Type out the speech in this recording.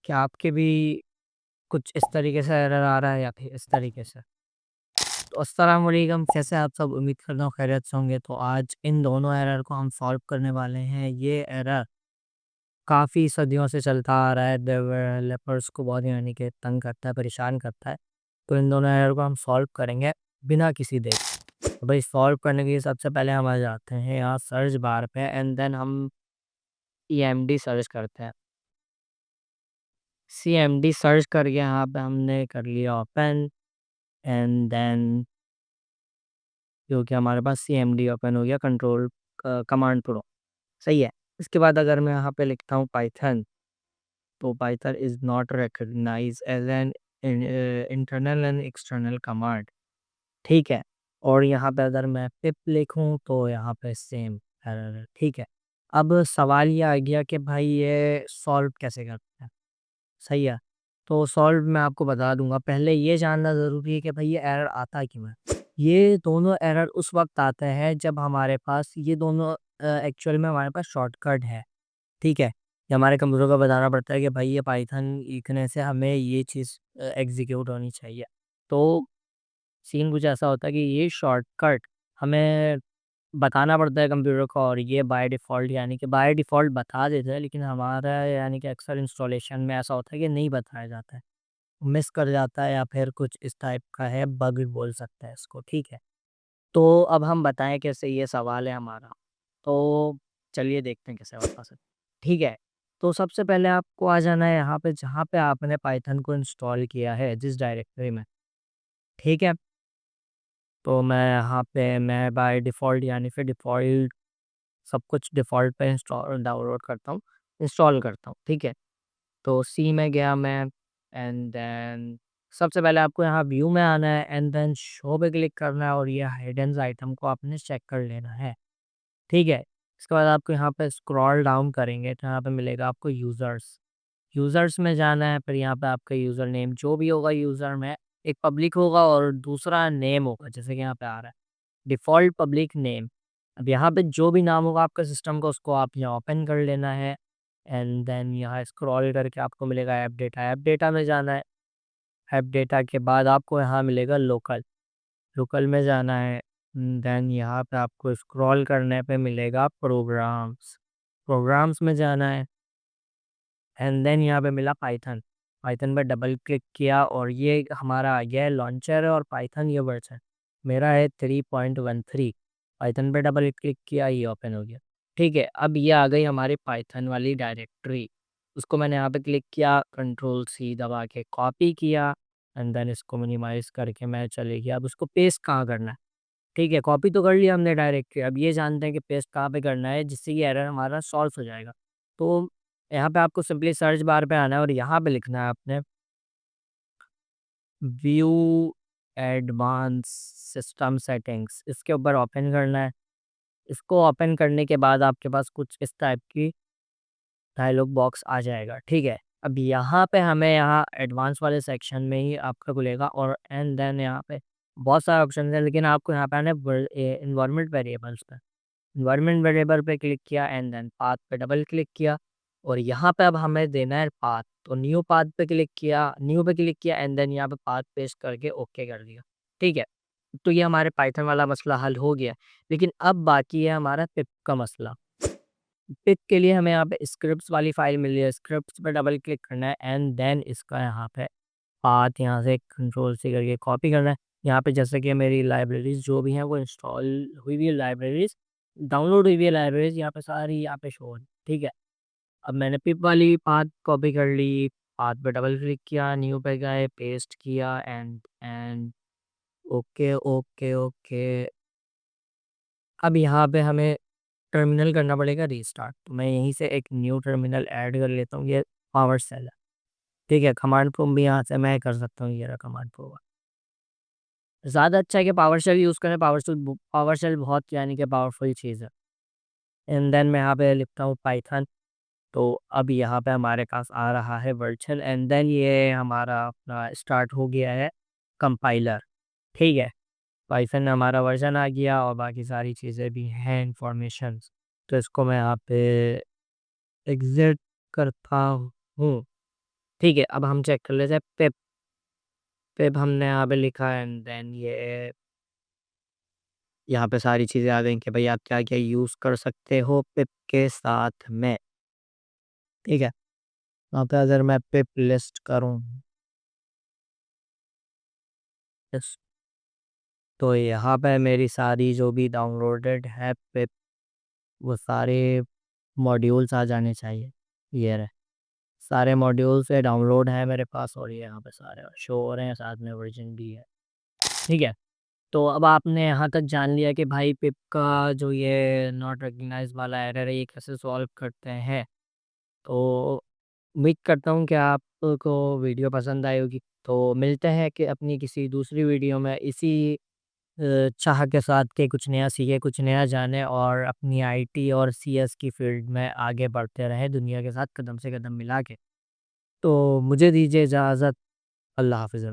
क्या आपके भी कुछ इस तरीके से एरर आ रहा है या फिर इस तरीके से? तो अस्सलाम वालेकुम, कैसे आप सब? उम्मीद करता हूँ खैरियत से होंगे। तो आज इन दोनों एरर को हम सॉल्व करने वाले हैं। ये एरर काफ़ी सदियों से चलता आ रहा है, डेवलपर्स को बहुत यानी कि तंग करता है, परेशान करता है। तो इन दोनों एरर को हम सॉल्व करेंगे बिना किसी देर के। तो भाई सॉल्व करने के लिए सबसे पहले हम आ जाते हैं यहाँ सर्च बार पे एंड देन हम ईएमडी सर्च करते हैं। सीएमडी सर्च करके यहाँ पे हमने कर लिया ओपन एंड देन क्योंकि हमारे पास सीएमडी ओपन हो गया, कंट्रोल कमांड प्रो, सही है। इसके बाद अगर मैं यहाँ पे लिखता हूँ पाइथन, तो Python is not recognize as an internal and external command, ठीक है। और यहाँ पे अगर मैं पिप लिखूँ तो यहाँ पे सेम एरर है, ठीक है। अब सवाल ये आ गया कि भाई ये सॉल्व कैसे करते हैं, सही है। तो सॉल्व मैं आपको बता दूंगा, पहले ये जानना ज़रूरी है कि भाई ये एरर आता क्यों है। ये दोनों एरर उस वक्त आते हैं जब हमारे पास ये दोनों एक्चुअल में हमारे पास शॉर्टकट है, ठीक है। ये हमारे कंप्यूटर को बताना पड़ता है कि भाई ये पाइथन लिखने से हमें ये चीज़ एग्जीक्यूट होनी चाहिए। तो सीन कुछ ऐसा होता है कि ये शॉर्टकट हमें बताना पड़ता है कंप्यूटर को, और ये बाय डिफ़ॉल्ट यानी कि बाय डिफ़ॉल्ट बता देता है, लेकिन हमारा यानी कि अक्सर इंस्टॉलेशन में ऐसा होता है कि नहीं बताया जाता है, मिस कर जाता है या फिर कुछ इस टाइप का है, बग बोल सकते हैं इसको, ठीक है। तो अब हम बताएँ कैसे, ये सवाल है हमारा। तो चलिए देखते हैं कैसे बता सकते, ठीक है। तो सबसे पहले आपको आ जाना है यहाँ पे जहाँ पे आपने पाइथन को इंस्टॉल किया है, जिस डायरेक्टरी में, ठीक है। तो मैं यहाँ पे मैं बाय डिफ़ॉल्ट यानी फिर डिफ़ॉल्ट सब कुछ डिफ़ॉल्ट पे इंस्टॉल डाउनलोड करता हूँ, इंस्टॉल करता हूँ, ठीक है। तो सी में गया मैं एंड देन सबसे पहले आपको यहाँ व्यू में आना है एंड देन शो पे क्लिक करना है और ये हिडन्स आइटम को आपने चेक कर लेना है, ठीक है। इसके बाद आपको यहाँ पे स्क्रॉल डाउन करेंगे तो यहाँ पे मिलेगा आपको यूज़र्स। यूज़र्स में जाना है, फिर यहाँ पे आपका यूज़र नेम जो भी होगा यूज़र में, एक पब्लिक होगा और दूसरा नेम होगा, जैसे कि यहाँ पे आ रहा है डिफ़ॉल्ट पब्लिक नेम। अब यहाँ पे जो भी नाम होगा आपका सिस्टम का उसको आप यहाँ ओपन कर लेना है एंड देन यहाँ स्क्रॉल करके आपको मिलेगा ऐप डेटा, ऐप डेटा में जाना है। ऐप डेटा के बाद आपको यहाँ मिलेगा लोकल, लोकल में जाना है। देन यहाँ पे आपको स्क्रॉल करने पे मिलेगा प्रोग्राम्स, प्रोग्राम्स में जाना है एंड देन यहाँ पे मिला पाइथन, पाइथन पे डबल क्लिक किया और ये हमारा आ गया है लॉन्चर है और पाइथन ये वर्जन मेरा है 3.13। पाइथन पे डबल क्लिक किया, ये ओपन हो गया, ठीक है। अब ये आ गई हमारी पाइथन वाली डायरेक्टरी, उसको मैंने यहाँ पे क्लिक किया, कंट्रोल सी दबा के कॉपी किया एंड देन इसको मिनिमाइज करके मैं चले गया। अब उसको पेस्ट कहाँ करना है, ठीक है। कॉपी तो कर लिया हमने डायरेक्टली, अब ये जानते हैं कि पेस्ट कहाँ पे करना है जिससे कि एरर हमारा सॉल्व हो जाएगा। तो यहाँ पे आपको सिंपली सर्च बार पे आना है और यहाँ पे लिखना है आपने व्यू एडवांस सिस्टम सेटिंग्स, इसके ऊपर ओपन करना है। इसको ओपन करने के बाद आपके पास कुछ इस टाइप की डायलॉग बॉक्स आ जाएगा, ठीक है। अब यहाँ पे हमें यहाँ एडवांस वाले सेक्शन में ही आपका खुलेगा और एंड देन यहाँ पे बहुत सारे ऑप्शन है, लेकिन आपको यहाँ पे आना है इन्वायरमेंट वेरिएबल्स पे। इन्वायरमेंट वेरिएबल पे क्लिक किया एंड देन पाथ पे डबल क्लिक किया और यहाँ पे अब हमें देना है पाथ। तो न्यू पाथ पे क्लिक किया, न्यू पे क्लिक किया एंड देन यहाँ पे पाथ पेस्ट करके ओके कर दिया, ठीक है। तो ये हमारे पाइथन वाला मसला हल हो गया, लेकिन अब बाकी है हमारा पिप का मसला। पिप के लिए हमें यहाँ पे स्क्रिप्ट्स वाली फाइल मिली है, स्क्रिप्ट्स पे डबल क्लिक करना है एंड देन इसका यहाँ पे पाथ यहाँ से कंट्रोल से करके कॉपी करना है। यहाँ पे जैसे कि मेरी लाइब्रेरीज़ जो भी हैं वो इंस्टॉल हुई हुई है, लाइब्रेरीज़ डाउनलोड हुई हुई है, लाइब्रेरीज़ यहाँ पे सारी यहाँ पे शो हो रही है, ठीक है। अब मैंने पिप वाली पाथ कॉपी कर ली, पाथ पे डबल क्लिक किया, न्यू पे गए, पेस्ट किया एंड ओके, ओके, ओके। अब यहाँ पे हमें टर्मिनल करना पड़ेगा रीस्टार्ट, तो मैं यहीं से एक न्यू टर्मिनल ऐड कर लेता हूँ, ये पावर सेल है, ठीक है। कमांड प्रोम्प्ट भी यहाँ से मैं कर सकता हूँ, ये रहा कमांड प्रोम्प्ट। ज़्यादा अच्छा है कि पावर शेल यूज़ करें, पावर शेल बहुत यानी कि पावरफुल चीज़ है। एंड देन मैं यहाँ पे लिखता हूँ पाइथन, तो अब यहाँ पे हमारे पास आ रहा है वर्चुअल एंड देन ये हमारा अपना स्टार्ट हो गया है कंपाइलर, ठीक है। पाइथन में हमारा वर्जन आ गया और बाकी सारी चीज़ें भी हैं इंफॉर्मेशंस। तो इसको मैं यहाँ पे एग्ज़िट करता हूँ ठीक है, अब हम चेक कर लेते हैं पिप। पिप हमने यहाँ पे लिखा है एंड देन ये यहाँ पे सारी चीज़ें आ गई कि भाई आप क्या-क्या यूज़ कर सकते हो पिप के साथ में, ठीक है? यहाँ पे अगर मैं पिप लिस्ट करूँ यस, तो यहाँ पे मेरी सारी जो भी डाउनलोडेड है पिप वो सारे मॉड्यूल्स आ जाने चाहिए। ये रहे, सारे मॉड्यूल्स ये डाउनलोड हैं मेरे पास और ये यहाँ पे सारे शो हो रहे हैं, साथ में वर्ज़न भी है, ठीक है? तो अब आपने यहाँ तक जान लिया कि भाई पिप का जो ये नॉट रिकॉग्नाइज्ड वाला एरर है ये कैसे सॉल्व करते हैं। तो उम्मीद करता हूँ कि आपको वीडियो पसंद आई होगी। तो मिलते हैं कि अपनी किसी दूसरी वीडियो में इसी चाह के साथ कि कुछ नया सीखें, कुछ नया जानें और अपनी आईटी और सीएस की फ़ील्ड में आगे बढ़ते रहें दुनिया के साथ कदम से कदम मिला के। तो मुझे दीजिए इजाज़त। अल्लाह हाफ़िज़।